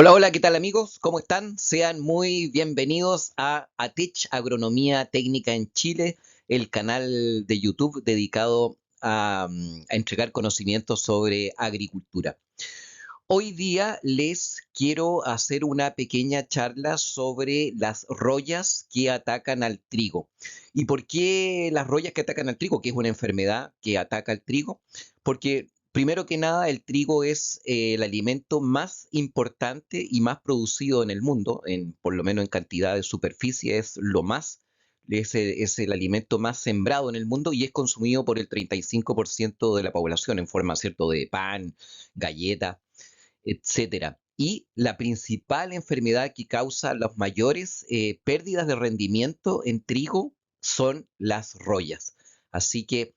Hola, hola, ¿qué tal amigos? ¿Cómo están? Sean muy bienvenidos a ATECH, Agronomía Técnica en Chile, el canal de YouTube dedicado a entregar conocimientos sobre agricultura. Hoy día les quiero hacer una pequeña charla sobre las rollas que atacan al trigo. ¿Y por qué las rollas que atacan al trigo? Que es una enfermedad que ataca al trigo. Porque primero que nada el trigo es el alimento más importante y más producido en el mundo, por lo menos en cantidad de superficie, es el alimento más sembrado en el mundo y es consumido por el 35% de la población en forma, ¿cierto?, de pan, galleta, etcétera. Y la principal enfermedad que causa las mayores pérdidas de rendimiento en trigo son las rollas. Así que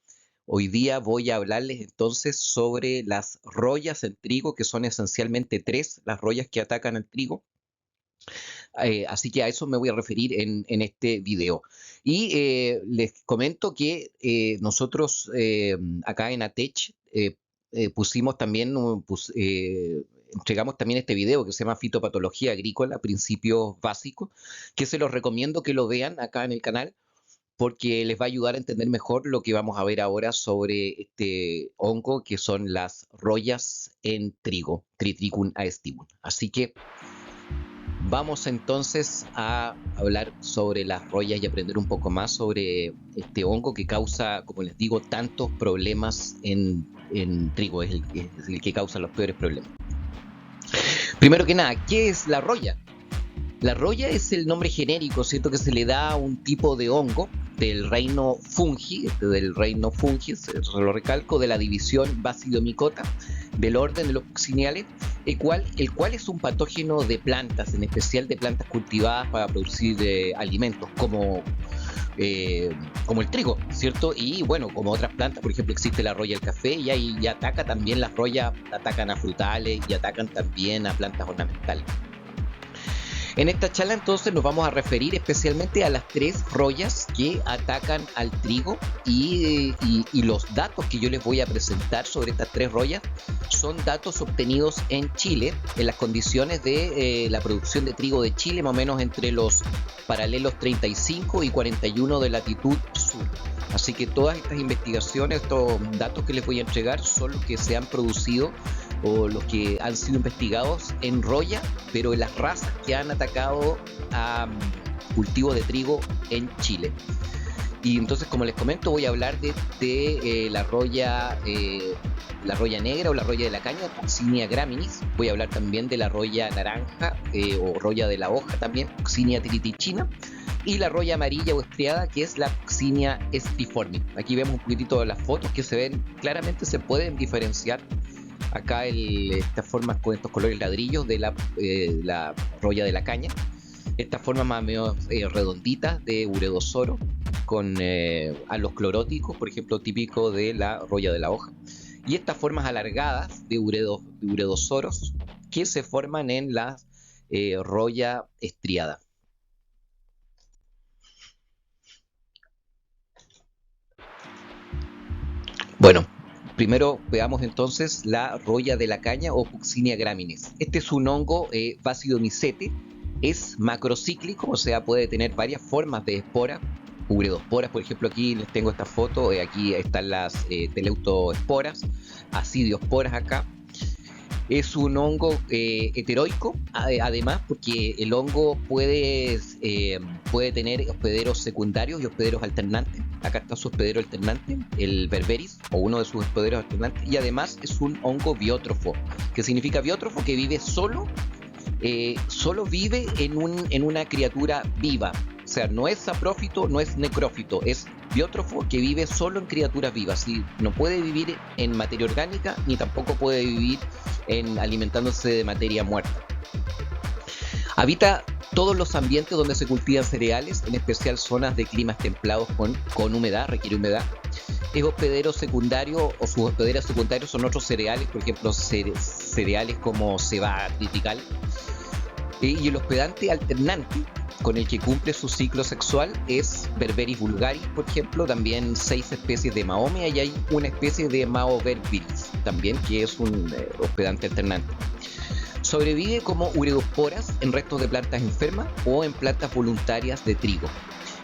hoy día voy a hablarles entonces sobre las rollas en trigo, que son esencialmente tres las rollas que atacan al trigo. Así que a eso me voy a referir en este video. Y les comento que nosotros acá en ATECH pusimos también, entregamos también este video que se llama Fitopatología Agrícola, Principios Básicos, que se los recomiendo que lo vean acá en el canal, porque les va a ayudar a entender mejor lo que vamos a ver ahora sobre este hongo que son las rollas en trigo, Triticum aestivum. Así que vamos entonces a hablar sobre las rollas y aprender un poco más sobre este hongo que causa, como les digo, tantos problemas en trigo, es el que causa los peores problemas. Primero que nada, ¿qué es la roya? La roya es el nombre genérico, ¿cierto?, que se le da a un tipo de hongo del reino fungi, se lo recalco, de la división Basidiomycota, del orden de los coccineales, el cual es un patógeno de plantas, en especial de plantas cultivadas para producir alimentos, como el trigo, ¿cierto? Y bueno, como otras plantas, por ejemplo, existe la roya del café y ataca también las rollas, atacan a frutales y atacan también a plantas ornamentales. En esta charla entonces nos vamos a referir especialmente a las tres rollas que atacan al trigo y los datos que yo les voy a presentar sobre estas tres rollas son datos obtenidos en Chile, en las condiciones de la producción de trigo de Chile, más o menos entre los paralelos 35 y 41 de latitud sur. Así que todas estas investigaciones, estos datos que les voy a entregar son los que se han producido o los que han sido investigados en roya, pero en las razas que han atacado a cultivos de trigo en Chile. Y entonces, como les comento, voy a hablar de la roya negra o la roya de la caña, Coccinia graminis. Voy a hablar también de la roya naranja o roya de la hoja también, Coccinia tritichina. Y la roya amarilla o estriada, que es la Coccinia striformis. Aquí vemos un poquitito de las fotos que se ven claramente, se pueden diferenciar acá estas formas con estos colores ladrillos de la roya de la caña, estas formas más o menos redonditas de uredosoro con halos cloróticos, por ejemplo, típico de la roya de la hoja, y estas formas alargadas de uredosoros que se forman en la roya estriada. Bueno, primero veamos entonces la roya de la caña o Coccinia graminis. Este es un hongo basidomycete, es macrocíclico, o sea, puede tener varias formas de espora, uredosporas, por ejemplo. Aquí les tengo esta foto, aquí están las teleutoesporas, acidiosporas acá. Es un hongo heteroico, además, porque el hongo puede tener hospederos secundarios y hospederos alternantes. Acá está su hospedero alternante, el berberis, o uno de sus hospederos alternantes, y además es un hongo biótrofo. ¿Qué significa biótrofo? Que vive solo vive en una criatura viva. O sea, no es saprófito, no es necrófito, es biótrofo que vive solo en criaturas vivas. ¿Sí? No puede vivir en materia orgánica ni tampoco puede vivir alimentándose de materia muerta. Habita todos los ambientes donde se cultivan cereales, en especial zonas de climas templados con humedad, requiere humedad. Es hospedero secundario, o sus hospederos secundarios son otros cereales, por ejemplo, cereales como cebada triticale. Y el hospedante alternante con el que cumple su ciclo sexual es Berberis vulgaris, por ejemplo, también 6 especies de Mahomia, y hay una especie de Maoberbilis también, que es un hospedante alternante. Sobrevive como ureosporas en restos de plantas enfermas o en plantas voluntarias de trigo.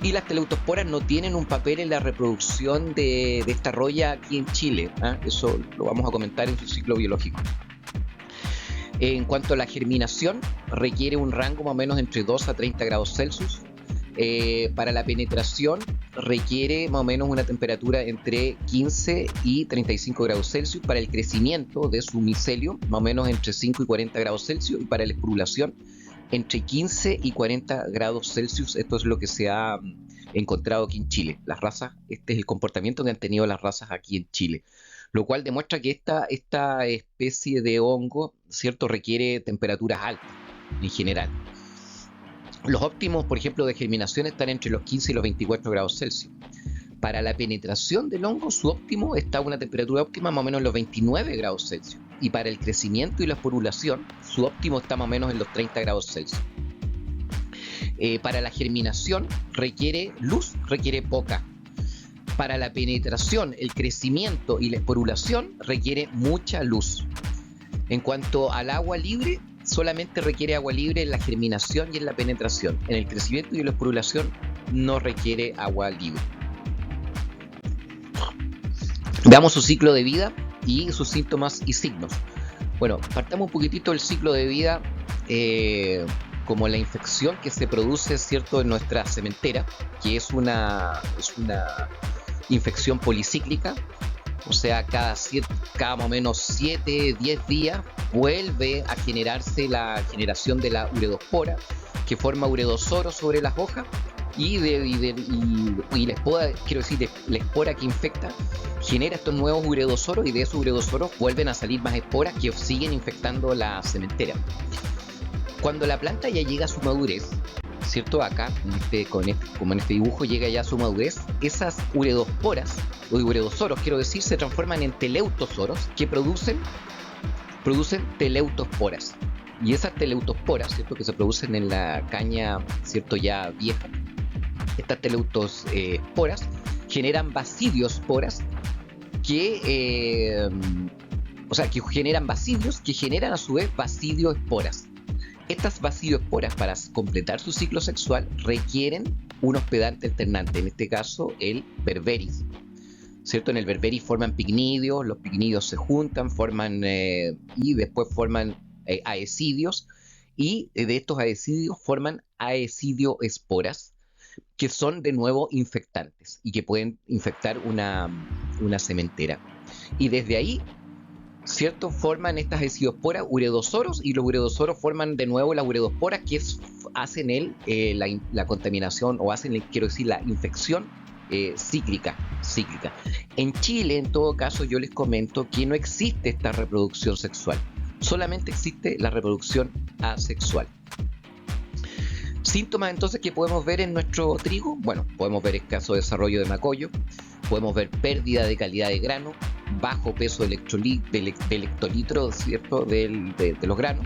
Y las teleutosporas no tienen un papel en la reproducción de esta roya aquí en Chile. Eso lo vamos a comentar en su ciclo biológico. En cuanto a la germinación, requiere un rango más o menos entre 2 a 30 grados Celsius. Para la penetración requiere más o menos una temperatura entre 15 y 35 grados Celsius. Para el crecimiento de su micelio, más o menos entre 5 y 40 grados Celsius. Y para la esporulación, entre 15 y 40 grados Celsius. Esto es lo que se ha encontrado aquí en Chile. Las razas, este es el comportamiento que han tenido las razas aquí en Chile. Lo cual demuestra que esta especie de hongo, ¿cierto?, requiere temperaturas altas en general. Los óptimos, por ejemplo, de germinación están entre los 15 y los 24 grados Celsius. Para la penetración del hongo, su óptimo está a una temperatura óptima más o menos en los 29 grados Celsius. Y para el crecimiento y la esporulación, su óptimo está más o menos en los 30 grados Celsius. Para la germinación requiere luz, requiere poca. Para la penetración, el crecimiento y la esporulación requiere mucha luz. En cuanto al agua libre, solamente requiere agua libre en la germinación y en la penetración. En el crecimiento y la esporulación no requiere agua libre. Veamos su ciclo de vida y sus síntomas y signos. Bueno, partamos un poquitito del ciclo de vida como la infección que se produce, ¿cierto?, en nuestra sementera, que es una infección policíclica. O sea, cada más o menos 7, 10 días vuelve a generarse la generación de la ureospora, que forma ureosoros sobre las hojas, y la espora, quiero decir, la espora que infecta genera estos nuevos ureosoros, y de esos ureosoros vuelven a salir más esporas que siguen infectando la sementera. Cuando la planta ya llega a su madurez, ¿cierto? Acá, como en este dibujo, llega ya a su madurez, esas ureosporas, o ureosoros, quiero decir, se transforman en teleutosoros que producen teleutosporas. Y esas teleutosporas, ¿cierto?, que se producen en la caña, ¿cierto?, ya vieja, estas teleutosporas generan basidiosporas que generan basidios que generan a su vez basidiosporas. Estas basidiosporas, para completar su ciclo sexual, requieren un hospedante alternante, en este caso el berberis, ¿cierto? En el berberis forman picnidios, los picnidios se juntan, y después forman aecidios, y de estos aecidios forman aecidioesporas, que son de nuevo infectantes y que pueden infectar una sementera. Y desde ahí, ¿cierto?, forman estas aecidiosporas ureosoros, y los ureosoros forman de nuevo las ureosporas que hacen la contaminación, o hacen, quiero decir, la infección cíclica. En Chile, en todo caso, yo les comento que no existe esta reproducción sexual, solamente existe la reproducción asexual. Síntomas entonces que podemos ver en nuestro trigo. Bueno, podemos ver escaso desarrollo de macollo, podemos ver pérdida de calidad de grano, bajo peso de electrolitro, ¿cierto?, de los granos,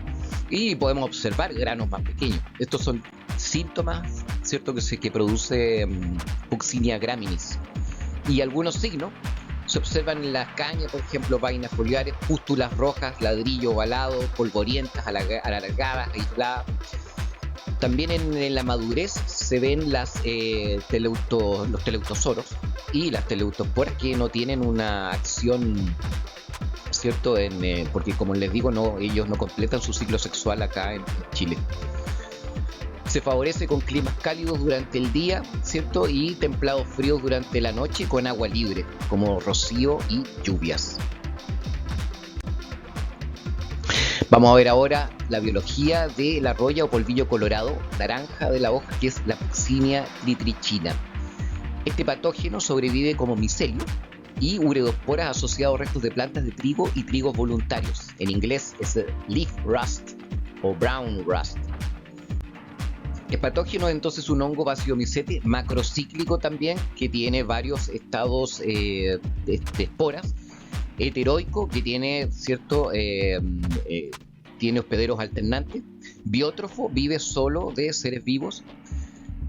y podemos observar granos más pequeños. Estos son síntomas, ¿cierto?, que produce Puccinia graminis. Y algunos signos se observan en las cañas, por ejemplo, vainas foliares, pústulas rojas, ladrillo ovalado, polvorientas, alargadas, aisladas. También en la madurez se ven los teleutosoros y las teleutosporas, que no tienen una acción, ¿cierto?, porque, como les digo, ellos no completan su ciclo sexual acá en Chile. Se favorece con climas cálidos durante el día, ¿cierto?, y templados fríos durante la noche, con agua libre, como rocío y lluvias. Vamos a ver ahora la biología de la roya o polvillo colorado naranja de la hoja, que es la Puccinia tritrichina. Este patógeno sobrevive como micelio y ureosporas asociados a restos de plantas de trigo y trigos voluntarios. En inglés es leaf rust o brown rust. El patógeno es entonces un hongo basidiomycete macrocíclico también, que tiene varios estados de esporas. Heteroico, que tiene, ¿cierto?, tiene hospederos alternantes. Biótrofo, vive solo de seres vivos.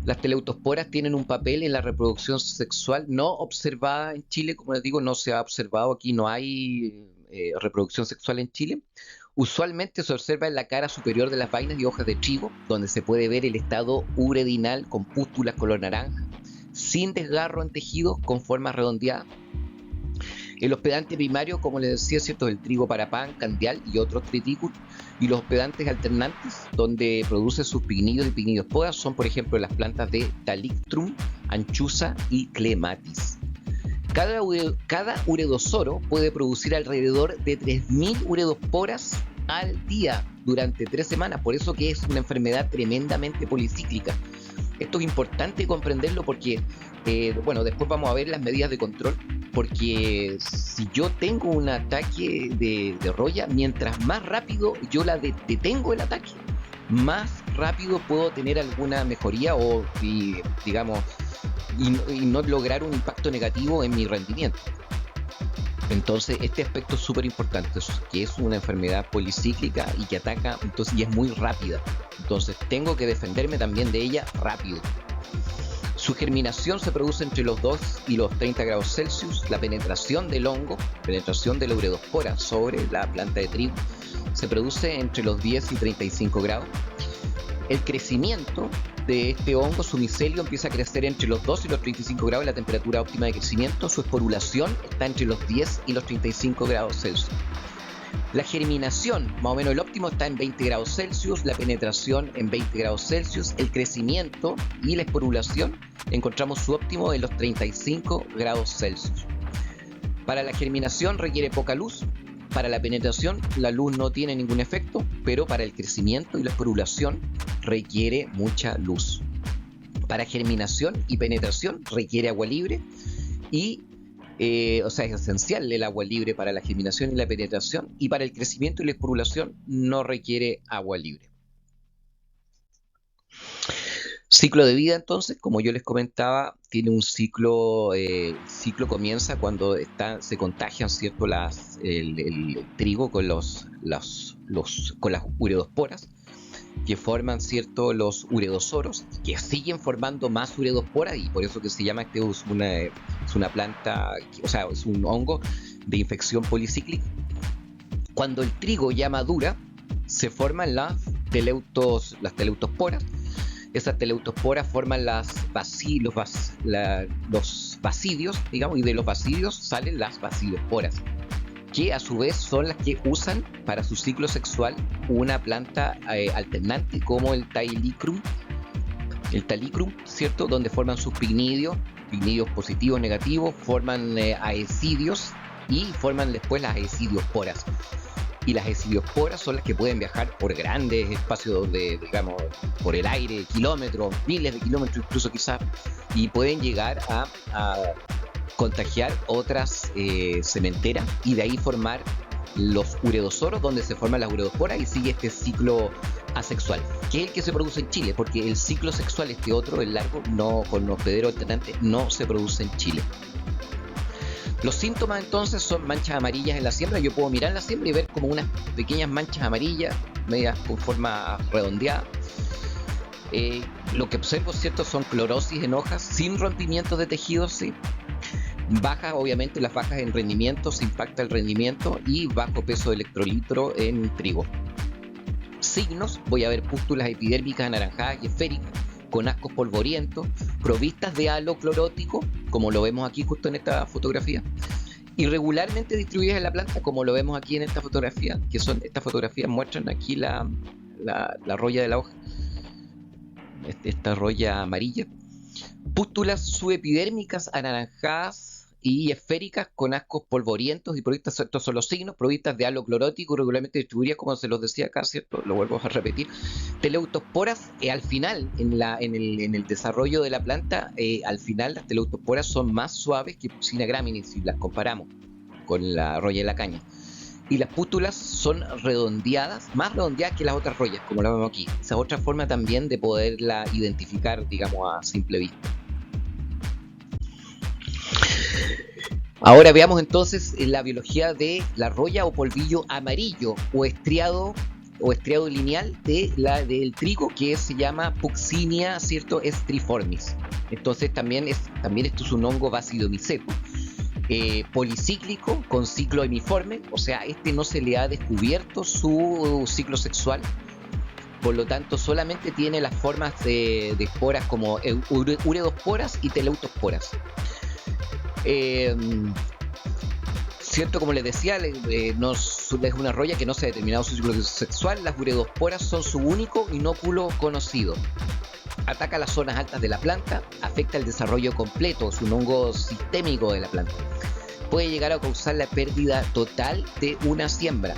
Las teleutosporas tienen un papel en la reproducción sexual no observada en Chile. Como les digo, no se ha observado aquí, no hay reproducción sexual en Chile. Usualmente se observa en la cara superior de las vainas y hojas de trigo, donde se puede ver el estado uredinal con pústulas color naranja, sin desgarro en tejidos con formas redondeadas. El hospedante primario, como les decía, ¿cierto?, el trigo para pan, candial y otros tritículos. Y los hospedantes alternantes, donde produce sus pignidos y pignidosporas, son, por ejemplo, las plantas de Thalictrum, Anchusa y Clematis. Cada uredosoro puede producir alrededor de 3.000 uredosporas al día durante 3 semanas, por eso que es una enfermedad tremendamente policíclica. Esto es importante comprenderlo porque, después vamos a ver las medidas de control, porque si yo tengo un ataque de roya, mientras más rápido yo detengo el ataque, más rápido puedo tener alguna mejoría y no lograr un impacto negativo en mi rendimiento. Entonces este aspecto es súper importante, que es una enfermedad policíclica y que ataca, y es muy rápida. Entonces tengo que defenderme también de ella rápido. Su germinación se produce entre los 2 y los 30 grados Celsius. La penetración del hongo, penetración de la uredospora sobre la planta de trigo, se produce entre los 10 y 35 grados. El crecimiento de este hongo, su micelio, empieza a crecer entre los 2 y los 35 grados, la temperatura óptima de crecimiento. Su esporulación está entre los 10 y los 35 grados Celsius. La germinación, más o menos el óptimo, está en 20 grados Celsius, la penetración en 20 grados Celsius, el crecimiento y la esporulación encontramos su óptimo en los 35 grados Celsius. Para la germinación requiere poca luz. Para la penetración la luz no tiene ningún efecto, pero para el crecimiento y la esporulación requiere mucha luz. Para germinación y penetración requiere agua libre y es esencial el agua libre para la germinación y la penetración, y para el crecimiento y la esporulación no requiere agua libre. Ciclo de vida, entonces, como yo les comentaba, tiene un ciclo. El ciclo comienza cuando se contagian, ¿cierto?, el trigo con con las uredosporas, que forman, ¿cierto?, los uredosoros, que siguen formando más uredosporas, y por eso que se llama es una planta, es un hongo de infección policíclica. Cuando el trigo ya madura, se forman las teleutosporas. Esas teleutosporas forman los basidios, digamos, y de los basidios salen las basidiosporas, que a su vez son las que usan para su ciclo sexual una planta alternante como el Thalictrum, ¿cierto?, donde forman sus pignidios positivos, negativos, forman aecidios y forman después las aecidiosporas. Y las aecidiosporas son las que pueden viajar por grandes espacios por el aire, kilómetros, miles de kilómetros incluso quizás, y pueden llegar a contagiar otras sementeras y de ahí formar los uredosoros, donde se forman las uredosporas y sigue este ciclo asexual, que es el que se produce en Chile, porque el ciclo sexual, el largo, no, con hospedero alternante, no se produce en Chile. Los síntomas entonces son manchas amarillas en la siembra. Yo puedo mirar la siembra y ver como unas pequeñas manchas amarillas, medias con forma redondeada. Lo que observo, ¿cierto?, son clorosis en hojas, sin rompimientos de tejidos, sí. Bajas, obviamente, las bajas en rendimiento, se impacta el rendimiento, y bajo peso de electrolitro en trigo. Signos: voy a ver pústulas epidérmicas anaranjadas y esféricas, con ascos polvorientos, provistas de halo clorótico, como lo vemos aquí justo en esta fotografía, irregularmente distribuidas en la planta, como lo vemos aquí en esta fotografía, estas fotografías muestran aquí la roya de la hoja, esta roya amarilla. Pústulas subepidérmicas anaranjadas y esféricas con ascos polvorientos y provistas, estos son los signos, provistas de halo clorótico, regularmente distribuidas, como se los decía acá, ¿cierto? Lo vuelvo a repetir. Teleutosporas, al final, en el desarrollo de la planta, al final las teleutosporas son más suaves que Puccina graminis, si las comparamos con la roya de la caña. Y las pústulas son redondeadas, más redondeadas que las otras royas, como lo vemos aquí. Esa es otra forma también de poderla identificar, digamos, a simple vista. Ahora veamos entonces la biología de la roya o polvillo amarillo o estriado lineal del trigo, que se llama Puccinia, ¿cierto?, estriformis. Entonces también esto es un hongo basidomiceto, policíclico con ciclo hemiforme, o sea, no se le ha descubierto su ciclo sexual. Por lo tanto, solamente tiene las formas de esporas como ureosporas y teleutosporas. Cierto, como les decía, es una roya que no se ha determinado su ciclo sexual. Las ureosporas son su único inóculo conocido. Ataca las zonas altas de la planta, afecta el desarrollo completo, es un hongo sistémico de la planta. Puede llegar a causar la pérdida total de una siembra.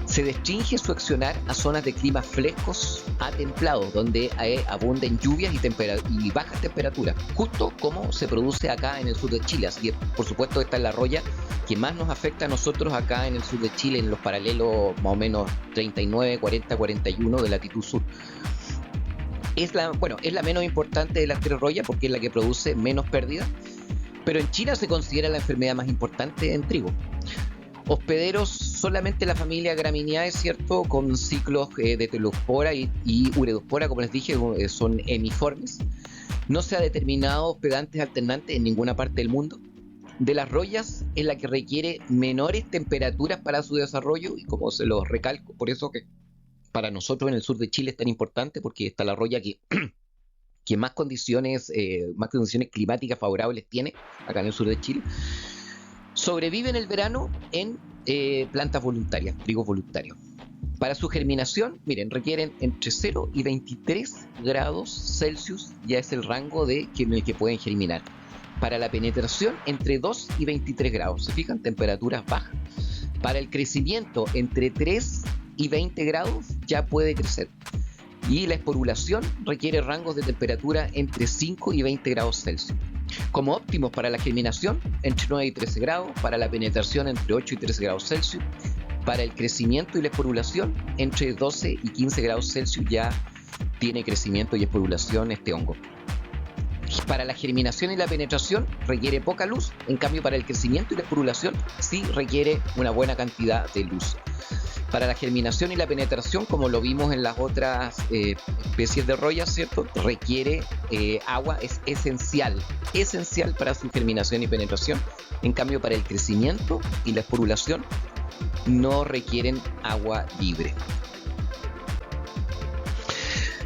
Se restringe su accionar a zonas de climas frescos a templados, donde abunden lluvias y bajas temperaturas, justo como se produce acá en el sur de Chile. Así que, por supuesto, esta es la roya que más nos afecta a nosotros acá en el sur de Chile, en los paralelos más o menos 39, 40, 41 de latitud sur. Es la menos importante de las 3 royas porque es la que produce menos pérdida, pero en China se considera la enfermedad más importante en trigo. Hospederos solamente la familia Gramineae, ¿cierto? Con ciclos de teleuspora y ureospora, como les dije, son hemiformes. No se ha determinado hospedantes alternantes en ninguna parte del mundo. De las royas es la que requiere menores temperaturas para su desarrollo, y como se los recalco, por eso que para nosotros en el sur de Chile es tan importante, porque está la roya que más condiciones climáticas favorables tiene acá en el sur de Chile. Sobrevive en el verano en plantas voluntarias, trigos voluntarios. Para su germinación, miren, requieren entre 0 y 23 grados Celsius, ya es el rango en el que pueden germinar. Para la penetración, entre 2 y 23 grados, ¿se fijan? Temperaturas bajas. Para el crecimiento, entre 3 y 20 grados ya puede crecer. Y la esporulación requiere rangos de temperatura entre 5 y 20 grados Celsius. Como óptimos para la germinación, entre 9 y 13 grados, para la penetración entre 8 y 13 grados Celsius, para el crecimiento y la esporulación entre 12 y 15 grados Celsius ya tiene crecimiento y esporulación este hongo. Para la germinación y la penetración requiere poca luz, en cambio para el crecimiento y la esporulación sí requiere una buena cantidad de luz. Para la germinación y la penetración, como lo vimos en las otras especies de royas, ¿cierto? Requiere agua, es esencial para su germinación y penetración. En cambio, para el crecimiento y la esporulación no requieren agua libre.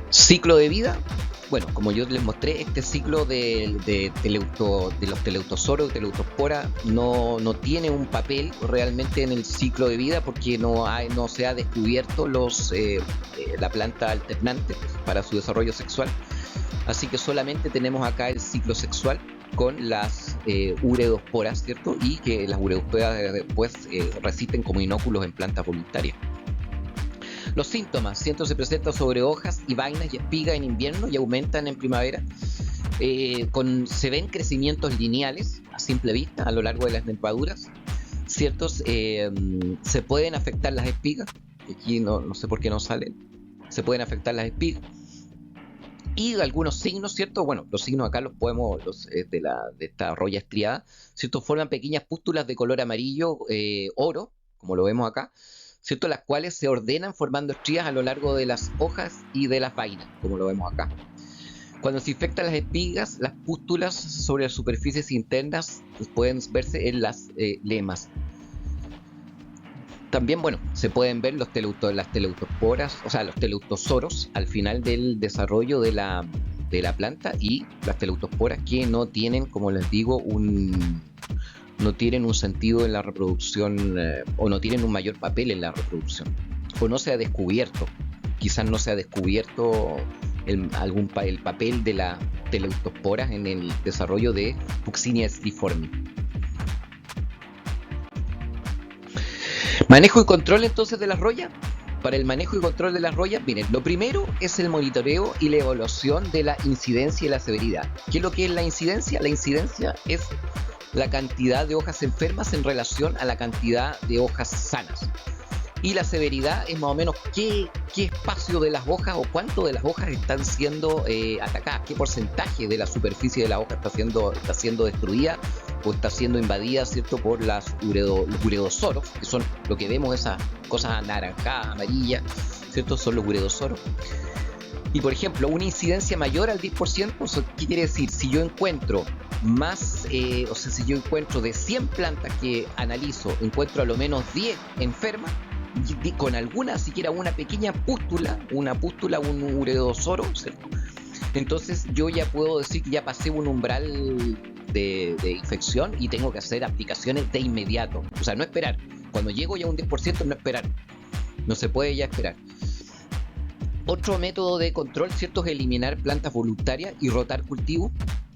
Ciclo de vida. Bueno, como yo les mostré, este ciclo de los teleutosoros, teleutospora, no tiene un papel realmente en el ciclo de vida porque no se ha descubierto la planta alternante para su desarrollo sexual. Así que solamente tenemos acá el ciclo sexual con las ureosporas, ¿cierto? Y que las ureosporas después resisten como inóculos en plantas voluntarias. Los síntomas, se presentan sobre hojas y vainas y espigas en invierno y aumentan en primavera. Se ven crecimientos lineales a simple vista a lo largo de las nervaduras, ¿cierto? Se pueden afectar las espigas, aquí no sé por qué no salen, se pueden afectar las espigas. Y algunos signos, ¿cierto? Bueno, los signos acá los podemos, de esta roya estriada, ¿cierto? Forman pequeñas pústulas de color amarillo, oro, como lo vemos acá, ¿cierto? Las cuales se ordenan formando estrías a lo largo de las hojas y de las vainas, como lo vemos acá. Cuando se infectan las espigas, las pústulas sobre las superficies internas pueden verse en las lemas. También, bueno, se pueden ver las teleutosporas, o sea, los teleutosoros al final del desarrollo de la planta, y las teleutosporas que no tienen, como les digo, no tienen un sentido en la reproducción o no tienen un mayor papel en la reproducción, o no se ha descubierto, quizás no se ha descubierto el papel de las teleutosporas en el desarrollo de Puccinia scriformis. Manejo y control entonces de las royas. Para el manejo y control de las royas, miren, lo primero es el monitoreo y la evaluación de la incidencia y la severidad. ¿Qué es lo que es la incidencia? La incidencia es la cantidad de hojas enfermas en relación a la cantidad de hojas sanas. Y la severidad es más o menos qué espacio de las hojas o cuánto de las hojas están siendo atacadas, qué porcentaje de la superficie de la hoja está siendo destruida o está siendo invadida, ¿cierto? Por los ureosoros, que son lo que vemos, esas cosas anaranjadas, amarillas, ¿cierto? Son los ureosoros. Y por ejemplo, una incidencia mayor al 10%, ¿qué quiere decir? Si yo encuentro más, o sea, si yo encuentro de 100 plantas que analizo, encuentro a lo menos 10 enfermas, con alguna, siquiera una pequeña pústula, un ureosoro, ¿cierto? Entonces yo ya puedo decir que ya pasé un umbral de infección y tengo que hacer aplicaciones de inmediato. O sea, no esperar. Cuando llego ya a un 10%, no esperar. No se puede ya esperar. Otro método de control, ¿cierto?, es eliminar plantas voluntarias y rotar cultivo.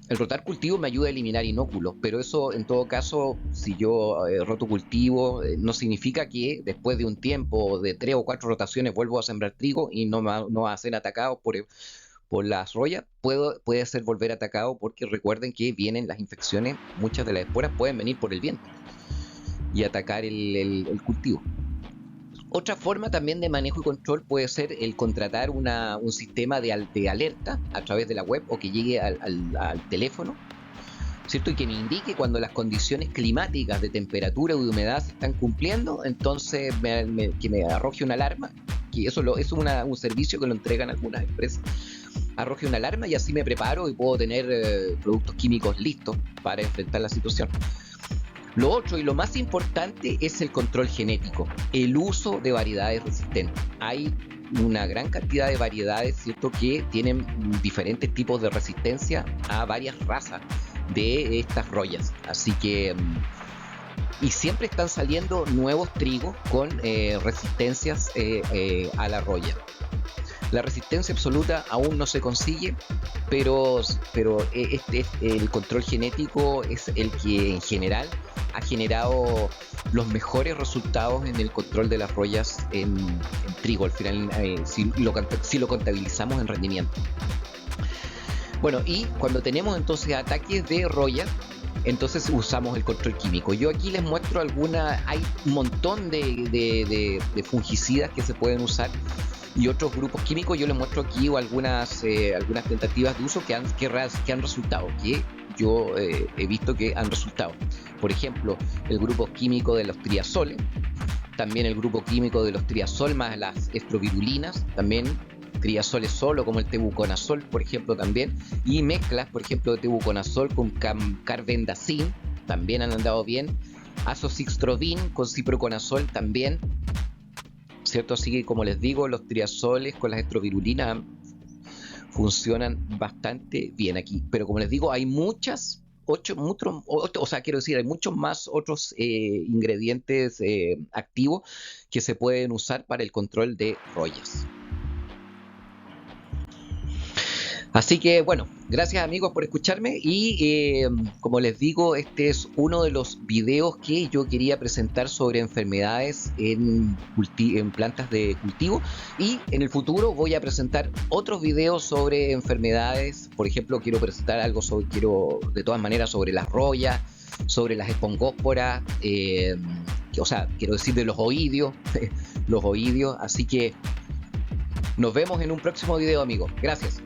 El rotar cultivo me ayuda a eliminar inóculos, pero eso en todo caso, si yo roto cultivo, no significa que después de un tiempo de 3 o 4 rotaciones vuelvo a sembrar trigo y no va a ser atacado por las rollas. Puede ser volver atacado porque recuerden que vienen las infecciones, muchas de las esporas pueden venir por el viento y atacar el cultivo. Otra forma también de manejo y control puede ser el contratar un sistema de alerta a través de la web o que llegue al teléfono, ¿cierto? Y que me indique cuando las condiciones climáticas de temperatura y de humedad se están cumpliendo, entonces que me arroje una alarma, que eso es un servicio que lo entregan algunas empresas, arroje una alarma y así me preparo y puedo tener productos químicos listos para enfrentar la situación. Lo otro y lo más importante es el control genético, el uso de variedades resistentes. Hay una gran cantidad de variedades, ¿cierto?, que tienen diferentes tipos de resistencia a varias razas de estas rollas. Así que, y siempre están saliendo nuevos trigos con resistencias a la roya. La resistencia absoluta aún no se consigue, pero el control genético es el que en general ha generado los mejores resultados en el control de las rollas en trigo, al final, si lo contabilizamos en rendimiento. Bueno, y cuando tenemos entonces ataques de roya, entonces usamos el control químico. Yo aquí les muestro hay un montón de fungicidas que se pueden usar y otros grupos químicos. Yo les muestro aquí algunas tentativas de uso que han resultado, que yo he visto que han resultado. Por ejemplo, el grupo químico de los triazoles, también el grupo químico de los triazol más las estrovirulinas, también triazoles solo como el tebuconazol, por ejemplo, también, y mezclas, por ejemplo, de tebuconazol con carbendazim, también han andado bien, azocixtrovin con ciproconazol también, ¿cierto? Así que, como les digo, los triazoles con las estrovirulinas funcionan bastante bien aquí, pero como les digo, hay hay muchos más otros ingredientes activos que se pueden usar para el control de rollas. Así que bueno, gracias amigos por escucharme y como les digo, este es uno de los videos que yo quería presentar sobre enfermedades en plantas de cultivo, y en el futuro voy a presentar otros videos sobre enfermedades. Por ejemplo, quiero presentar algo de todas maneras sobre las rollas, sobre las espongósporas, quiero decir de los oidios, así que nos vemos en un próximo video amigos, gracias.